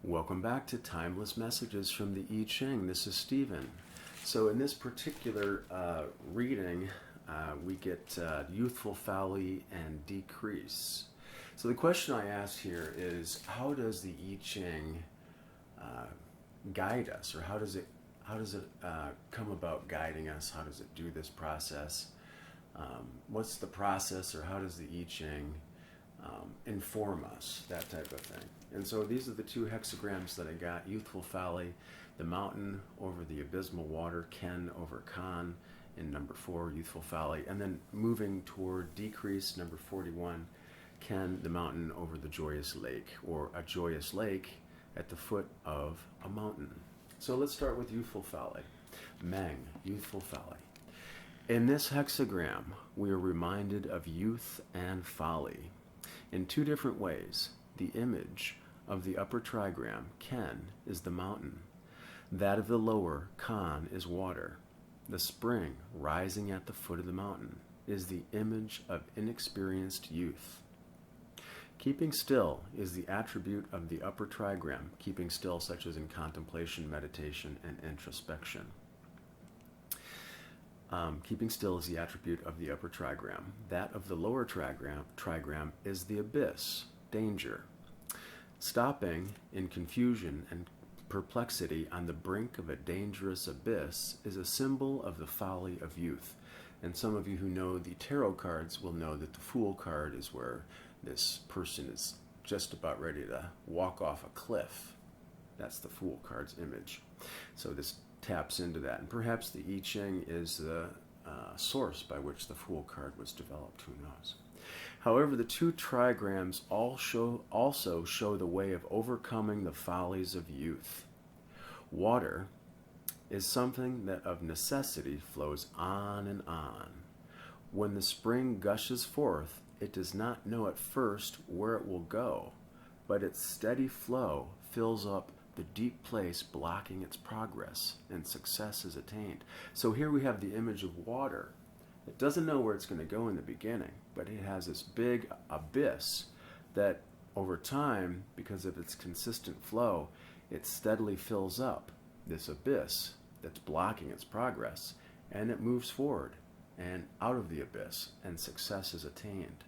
Welcome back to Timeless Messages from the I Ching. This is Stephen. So in this particular reading, we get youthful folly and decrease. So the question I asked here is, how does the I Ching guide us, or how does it come about guiding us? How does it do this process? What's the process, or how does the I Ching inform us, that type of thing. And so these are the two hexagrams that I got: youthful folly, the mountain over the abysmal water, Ken over Khan in number 4, youthful folly, and then moving toward decrease, number 41, Ken, the mountain over the joyous lake, or a joyous lake at the foot of a mountain. So let's start with youthful folly. Meng, youthful folly. In this hexagram, we are reminded of youth and folly in two different ways. The image of the upper trigram, Ken, is the mountain. That of the lower, Khan, is water. The spring rising at the foot of the mountain is the image of inexperienced youth. Keeping still is the attribute of the upper trigram, keeping still such as in contemplation, meditation, and introspection. Keeping still is the attribute of the upper trigram. That of the lower trigram is the abyss, danger. Stopping in confusion and perplexity on the brink of a dangerous abyss is a symbol of the folly of youth. And some of you who know the tarot cards will know that the Fool card is where this person is just about ready to walk off a cliff. That's the Fool card's image. So this taps into that. And perhaps the I Ching is the source by which the Fool card was developed. Who knows? However, the two trigrams also show the way of overcoming the follies of youth. Water is something that of necessity flows on and on. When the spring gushes forth, it does not know at first where it will go, but its steady flow fills up the deep place blocking its progress, and success is attained. So here we have the image of water. It doesn't know where it's going to go in the beginning, but it has this big abyss that over time, because of its consistent flow, it steadily fills up this abyss that's blocking its progress, and it moves forward and out of the abyss, and success is attained.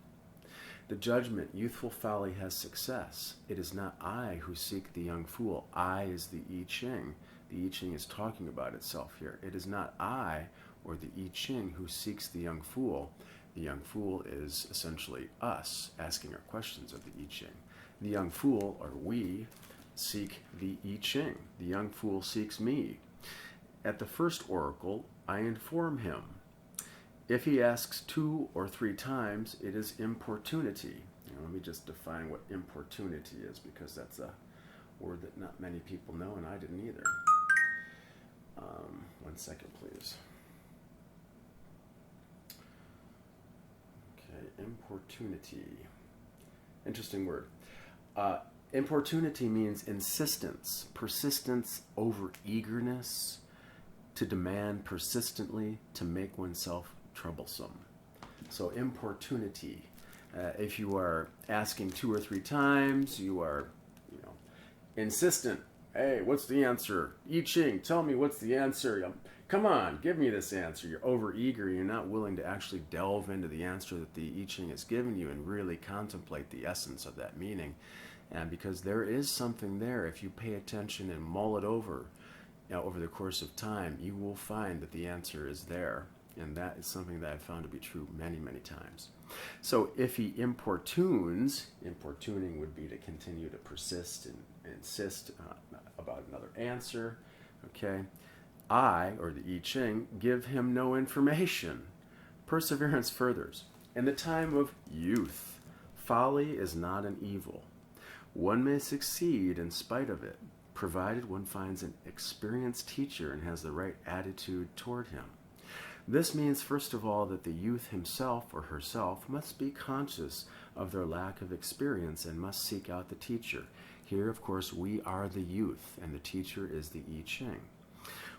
The judgment, youthful folly has success. It is not I who seek the young fool. I is the I Ching. The I Ching is talking about itself here. It is not I or the I Ching who seeks the young fool. The young fool is essentially us asking our questions of the I Ching. The young fool, or we, seek the I Ching. The young fool seeks me. At the first oracle, I inform him. If he asks 2 or 3 times, it is importunity. Let me just define what importunity is, because that's a word that not many people know, and I didn't either. 1 second, please. Okay, importunity. Interesting word. Importunity means insistence, persistence over eagerness, to demand persistently, to make oneself troublesome. So importunity. If you are asking 2 or 3 times, you are, insistent. Hey, what's the answer? I Ching, tell me what's the answer. Come on, give me this answer. You're overeager. You're not willing to actually delve into the answer that the I Ching has given you and really contemplate the essence of that meaning. And because there is something there, if you pay attention and mull it over, over the course of time, you will find that the answer is there. And that is something that I've found to be true many, many times. So if he importunes, importuning would be to continue to persist and insist about another answer. Okay, I, or the I Ching, give him no information. Perseverance furthers. In the time of youth, folly is not an evil. One may succeed in spite of it, provided one finds an experienced teacher and has the right attitude toward him. This means, first of all, that the youth himself or herself must be conscious of their lack of experience and must seek out the teacher. Here, of course, we are the youth, and the teacher is the I Ching.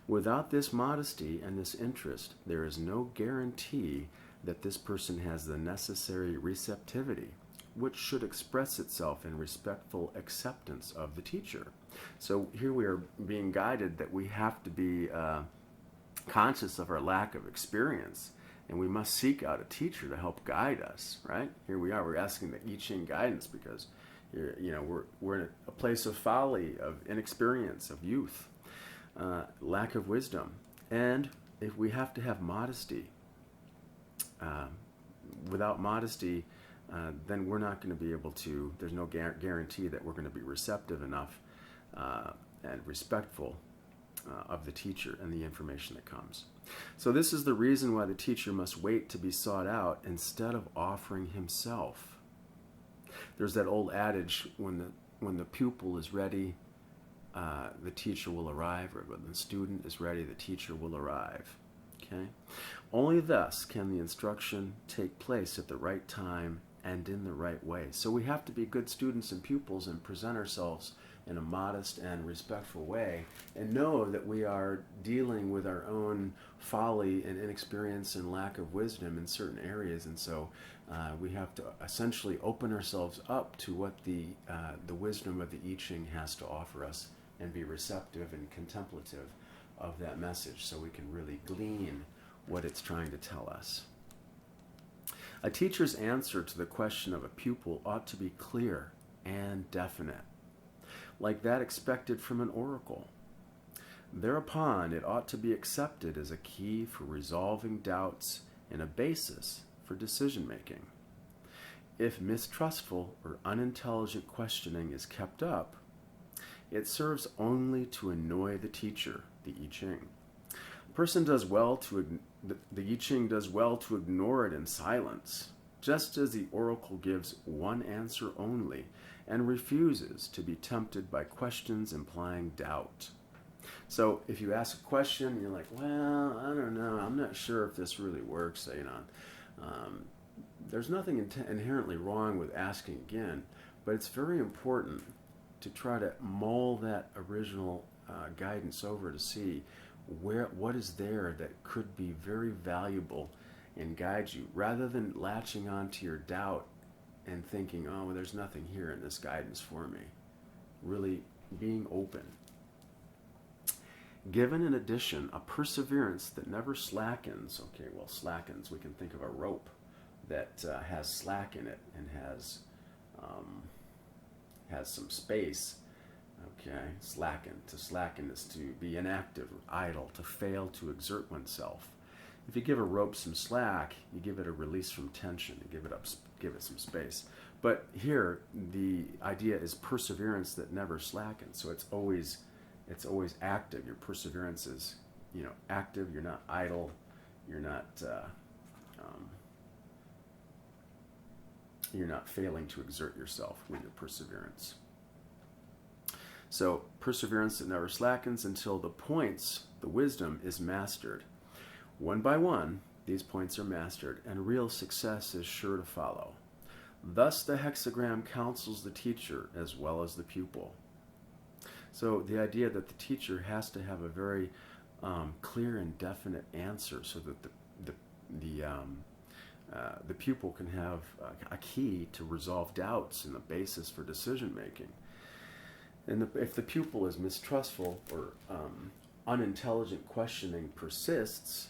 Without this modesty and this interest, there is no guarantee that this person has the necessary receptivity which should express itself in respectful acceptance of the teacher. So here we are being guided that we have to be conscious of our lack of experience, and we must seek out a teacher to help guide us, right? Here we are, we're asking the I Ching guidance because we're in a place of folly, of inexperience, of youth, lack of wisdom. And if we have to have modesty, without modesty, then we're not going to be able to, there's no guarantee that we're going to be receptive enough and respectful of the teacher and the information that comes. So this is the reason why the teacher must wait to be sought out instead of offering himself. There's that old adage, when the pupil is ready, the teacher will arrive, or when the student is ready, the teacher will arrive. Okay? Only thus can the instruction take place at the right time and in the right way. So we have to be good students and pupils and present ourselves in a modest and respectful way, and know that we are dealing with our own folly and inexperience and lack of wisdom in certain areas. And so we have to essentially open ourselves up to what the wisdom of the I Ching has to offer us, and be receptive and contemplative of that message, so we can really glean what it's trying to tell us. A teacher's answer to the question of a pupil ought to be clear and definite, like that expected from an oracle. Thereupon, it ought to be accepted as a key for resolving doubts and a basis for decision-making. If mistrustful or unintelligent questioning is kept up, it serves only to annoy the teacher, the I Ching. The I Ching does well to ignore it in silence, just as the oracle gives one answer only and refuses to be tempted by questions implying doubt. So if you ask a question, you're like, well, I don't know, I'm not sure if this really works. There's nothing inherently wrong with asking again, but it's very important to try to mull that original guidance over to see what is there that could be very valuable and guide you, rather than latching onto your doubt and thinking, oh, well, there's nothing here in this guidance for me. Really being open. Given in addition a perseverance that never slackens. Okay, well, slackens, we can think of a rope that has slack in it and has some space. Okay, to slacken is to be inactive or idle, to fail to exert oneself. If you give a rope some slack, you give it a release from tension, you give it some space. But here, the idea is perseverance that never slackens. So it's always active. Your perseverance is, active. You're not idle. You're not failing to exert yourself with your perseverance. So perseverance that never slackens until the wisdom is mastered. One by one, these points are mastered, and real success is sure to follow. Thus the hexagram counsels the teacher as well as the pupil. So the idea that the teacher has to have a very clear and definite answer, so that the pupil can have a key to resolve doubts and the basis for decision making. And if the pupil is mistrustful or unintelligent questioning persists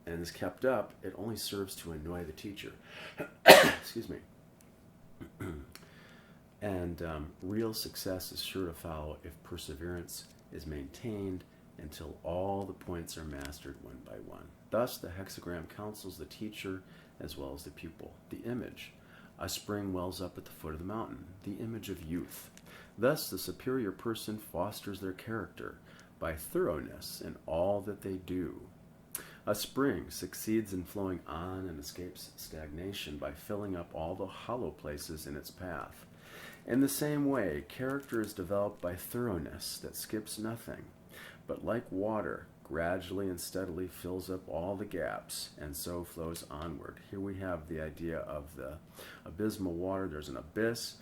and is kept up, it only serves to annoy the teacher. Excuse me. And real success is sure to follow if perseverance is maintained until all the points are mastered one by one. Thus, the hexagram counsels the teacher as well as the pupil. The image. A spring wells up at the foot of the mountain. The image of youth. Thus, the superior person fosters their character by thoroughness in all that they do. A spring succeeds in flowing on and escapes stagnation by filling up all the hollow places in its path. In the same way, character is developed by thoroughness that skips nothing, but like water, gradually and steadily fills up all the gaps and so flows onward. Here we have the idea of the abysmal water. There's an abyss,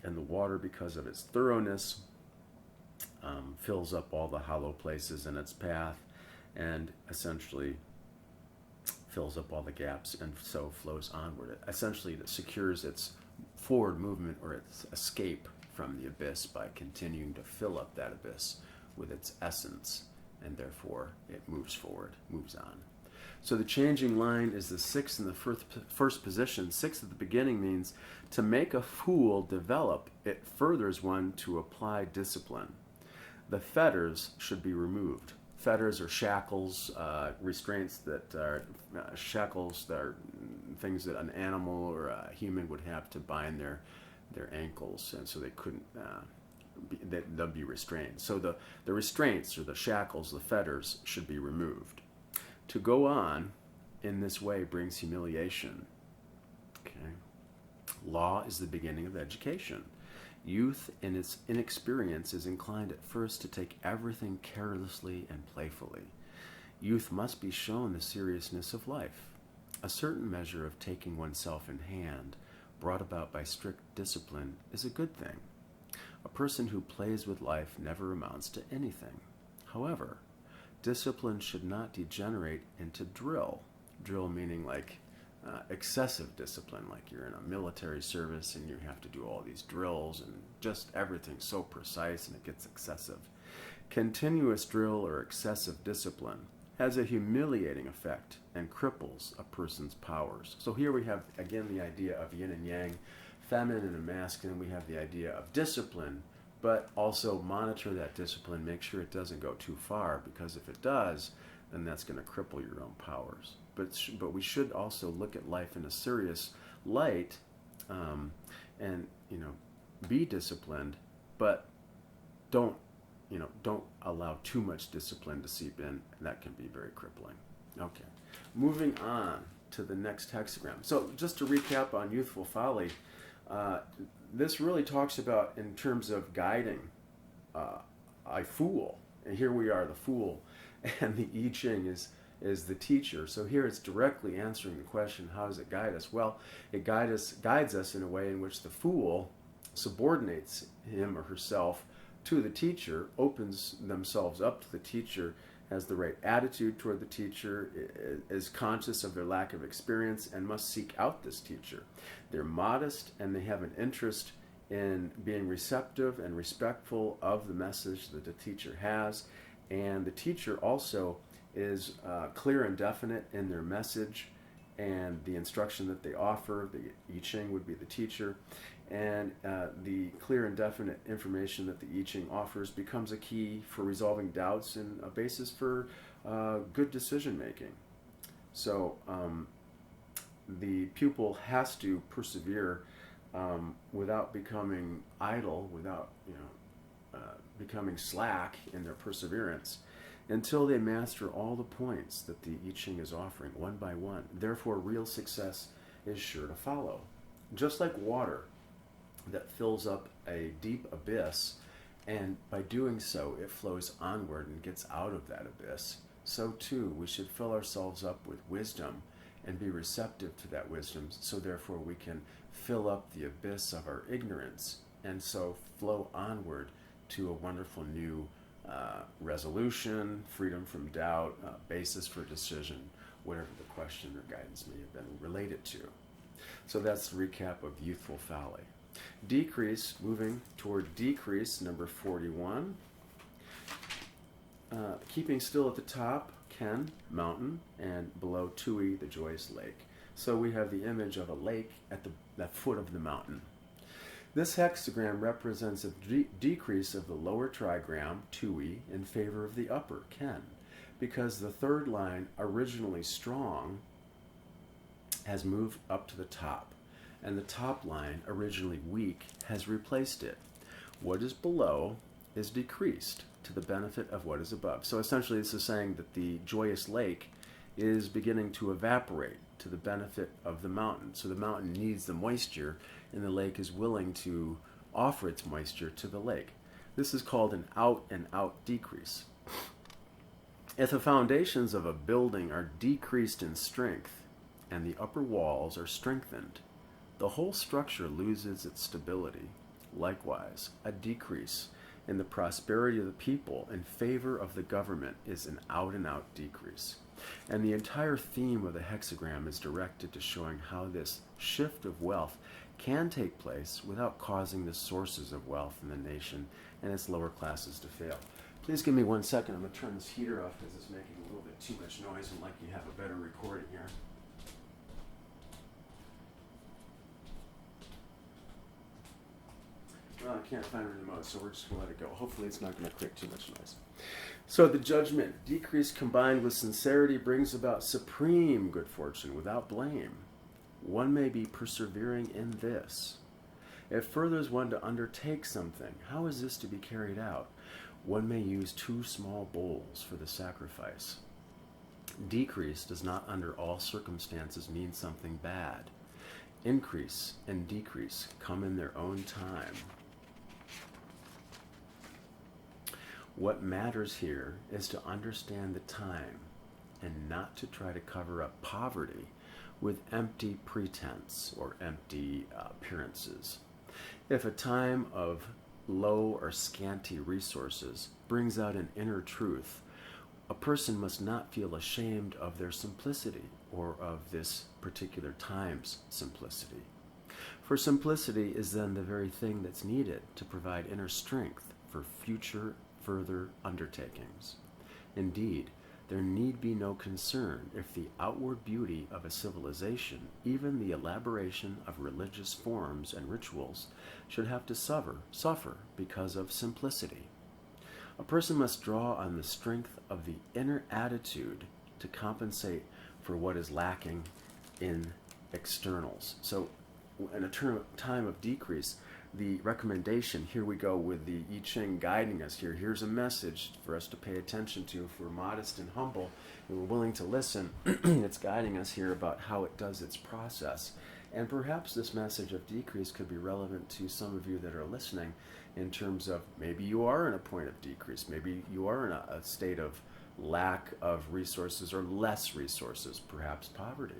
and the water, because of its thoroughness, fills up all the hollow places in its path and essentially fills up all the gaps, and so flows onward. Essentially, it secures its forward movement or its escape from the abyss by continuing to fill up that abyss with its essence, and therefore it moves forward, moves on. So the changing line is the 6 in the first position. 6 at the beginning means to make a fool develop. It furthers one to apply discipline. The fetters should be removed. Fetters are shackles, restraints that are shackles that are things that an animal or a human would have to bind their ankles, and so they couldn't. They'll be restrained. So the restraints or the shackles, the fetters, should be removed. To go on in this way brings humiliation. Okay. Law is the beginning of education. Youth in its inexperience is inclined at first to take everything carelessly and playfully. Youth must be shown the seriousness of life. A certain measure of taking oneself in hand, brought about by strict discipline, is a good thing. A person who plays with life never amounts to anything. However, discipline should not degenerate into drill. Drill meaning like excessive discipline, like you're in a military service and you have to do all these drills and just everything's so precise and it gets excessive. Continuous drill or excessive discipline has a humiliating effect and cripples a person's powers. So here we have again the idea of yin and yang, feminine and masculine. We have the idea of discipline, but also monitor that discipline, make sure it doesn't go too far, because if it does, then that's going to cripple your own powers. But we should also look at life in a serious light, and be disciplined, but don't allow too much discipline to seep in, and that can be very crippling. Okay, moving on to the next hexagram. So just to recap on youthful folly, this really talks about in terms of guiding a fool, and here we are, the fool, and the I Ching is the teacher. So here it's directly answering the question, how does it guide us? Well, it guides us in a way in which the fool subordinates him or herself to the teacher, opens themselves up to the teacher, has the right attitude toward the teacher, is conscious of their lack of experience, and must seek out this teacher. They're modest, and they have an interest in being receptive and respectful of the message that the teacher has. And the teacher also is clear and definite in their message and the instruction that they offer. The I Ching would be the teacher. And the clear and definite information that the I Ching offers becomes a key for resolving doubts and a basis for good decision making. So the pupil has to persevere without becoming idle, without becoming slack in their perseverance, until they master all the points that the I Ching is offering one by one. Therefore, real success is sure to follow. Just like water that fills up a deep abyss, and by doing so it flows onward and gets out of that abyss, so too we should fill ourselves up with wisdom and be receptive to that wisdom, so therefore we can fill up the abyss of our ignorance, and so flow onward to a wonderful new resolution, freedom from doubt, basis for decision, whatever the question or guidance may have been related to. So that's the recap of youthful folly. Decrease, moving toward decrease, number 41. Keeping still at the top, Ken, mountain, and below Tui, the joyous lake. So we have the image of a lake at the foot of the mountain. This hexagram represents a decrease of the lower trigram, Tui, in favor of the upper, Ken, because the third line, originally strong, has moved up to the top, and the top line, originally weak, has replaced it. What is below is decreased to the benefit of what is above. So essentially this is saying that the joyous lake is beginning to evaporate to the benefit of the mountain. So the mountain needs the moisture, and the lake is willing to offer its moisture to the lake. This is called an out and out decrease. If the foundations of a building are decreased in strength and the upper walls are strengthened, the whole structure loses its stability. Likewise, a decrease in the prosperity of the people in favor of the government is an out and out decrease. And the entire theme of the hexagram is directed to showing how this shift of wealth can take place without causing the sources of wealth in the nation and its lower classes to fail. Please give me 1 second. I'm going to turn this heater off because it's making a little bit too much noise and like you have a better recording here. Well, I can't find a remote, so we're just going to let it go. Hopefully it's not going to create too much noise. So the judgment, decrease combined with sincerity, brings about supreme good fortune without blame. One may be persevering in this. It furthers one to undertake something. How is this to be carried out? One may use 2 small bowls for the sacrifice. Decrease does not under all circumstances mean something bad. Increase and decrease come in their own time. What matters here is to understand the time and not to try to cover up poverty with empty pretense or empty appearances. If a time of low or scanty resources brings out an inner truth, a person must not feel ashamed of their simplicity or of this particular time's simplicity. For simplicity is then the very thing that's needed to provide inner strength for future further undertakings. Indeed, there need be no concern if the outward beauty of a civilization, even the elaboration of religious forms and rituals, should have to suffer because of simplicity. A person must draw on the strength of the inner attitude to compensate for what is lacking in externals. So in a time of decrease, the recommendation, here we go with the I Ching guiding us here. Here's a message for us to pay attention to if we're modest and humble and we're willing to listen. It's guiding us here about how it does its process. And perhaps this message of decrease could be relevant to some of you that are listening in terms of maybe you are in a point of decrease. Maybe you are in a state of lack of resources or less resources, perhaps poverty.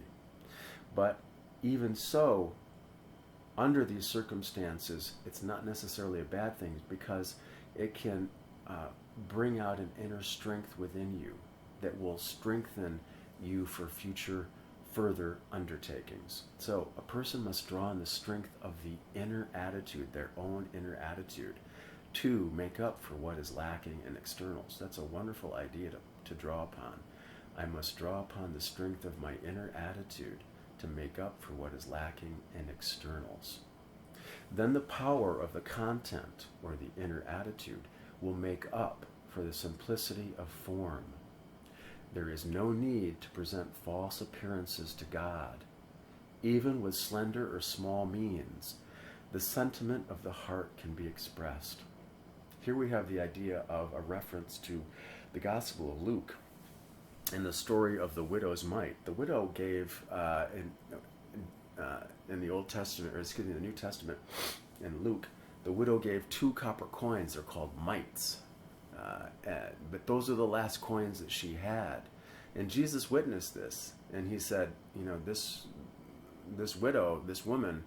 But even so, under these circumstances, it's not necessarily a bad thing because it can bring out an inner strength within you that will strengthen you for future further undertakings. So a person must draw on the strength of the inner attitude, their own inner attitude, to make up for what is lacking in externals. That's a wonderful idea to draw upon. I must draw upon the strength of my inner attitude to make up for what is lacking in externals. Then the power of the content, or the inner attitude, will make up for the simplicity of form. There is no need to present false appearances to God. Even with slender or small means, the sentiment of the heart can be expressed. Here we have the idea of a reference to the Gospel of Luke in the story of the widow's mite. The widow gave in the Old Testament, or excuse me, the New Testament, in Luke, the widow gave 2 copper coins. They're called mites. But those are the last coins that she had. And Jesus witnessed this, and he said, you know, this widow, this woman,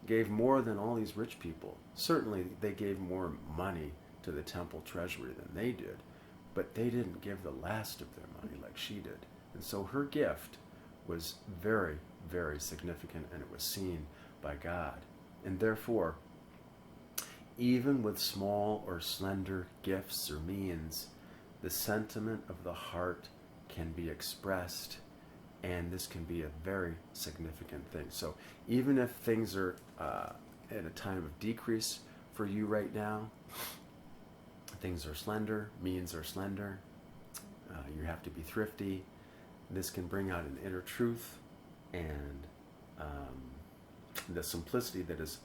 gave more than all these rich people. Certainly they gave more money to the temple treasury than they did, but they didn't give the last of their money like she did. And so her gift was very, very significant, and it was seen by God. And therefore, even with small or slender gifts or means, the sentiment of the heart can be expressed, and this can be a very significant thing. So even if things are at a time of decrease for you right now, things are slender, means are slender, you have to be thrifty. This can bring out an inner truth, and the simplicity that is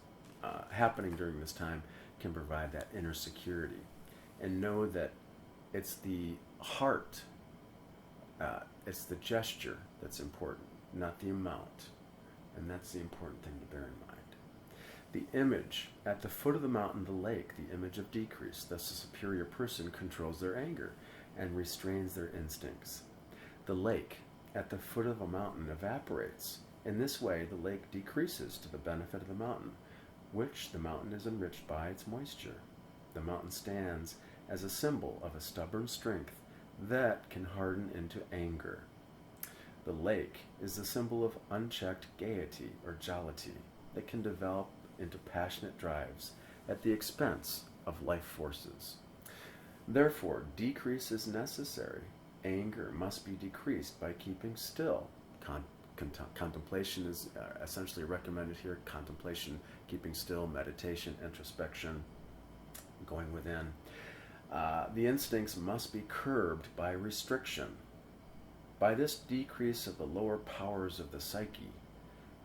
happening during this time can provide that inner security. And know that it's the heart, it's the gesture that's important, not the amount. And that's the important thing to bear in mind. The image at the foot of the mountain, the lake, the image of decrease. Thus, a superior person controls their anger and restrains their instincts. The lake at the foot of a mountain evaporates. In this way, the lake decreases to the benefit of the mountain, which the mountain is enriched by its moisture. The mountain stands as a symbol of a stubborn strength that can harden into anger. The lake is the symbol of unchecked gaiety or jollity that can develop into passionate drives at the expense of life forces. Therefore, decrease is necessary. Anger must be decreased by keeping still. Contemplation is essentially recommended here. Contemplation, keeping still, meditation, introspection, going within. The instincts must be curbed by restriction. By this decrease of the lower powers of the psyche,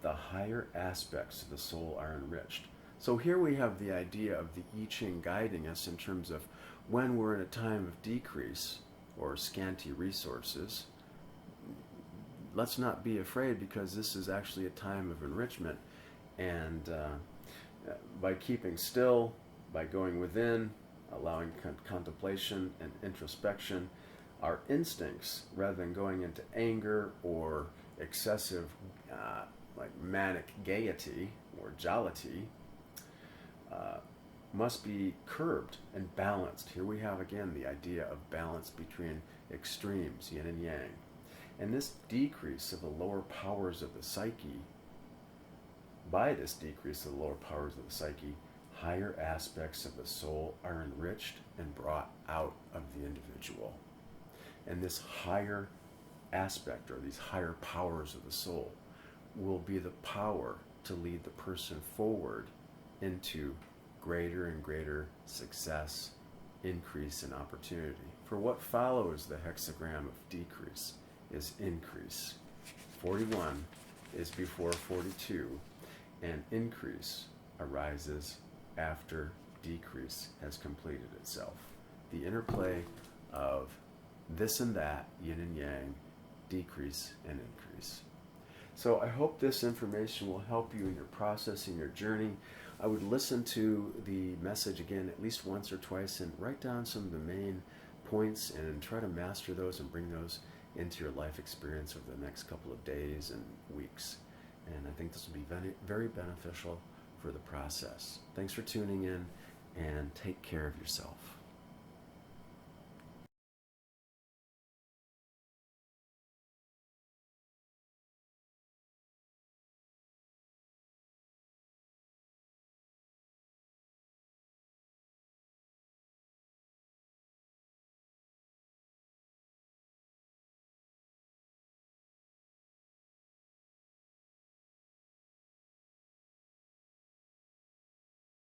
the higher aspects of the soul are enriched. So here we have the idea of the I Ching guiding us in terms of when we're in a time of decrease or scanty resources. Let's not be afraid, because this is actually a time of enrichment. And by keeping still, by going within, allowing contemplation and introspection, our instincts, rather than going into anger or excessive like manic gaiety or jollity, must be curbed and balanced. Here we have again the idea of balance between extremes, yin and yang. And this decrease of the lower powers of the psyche, by this decrease of the lower powers of the psyche, higher aspects of the soul are enriched and brought out of the individual. And this higher aspect, or these higher powers of the soul, will be the power to lead the person forward into greater and greater success, increase, and opportunity. For what follows the hexagram of decrease is increase. 41 is before 42, and increase arises after decrease has completed itself. The interplay of this and that, yin and yang, decrease and increase. So I hope this information will help you in your process, in your journey. I would listen to the message again at least once or twice and write down some of the main points and try to master those and bring those into your life experience over the next couple of days and weeks. And I think this will be very, very beneficial for the process. Thanks for tuning in, and take care of yourself.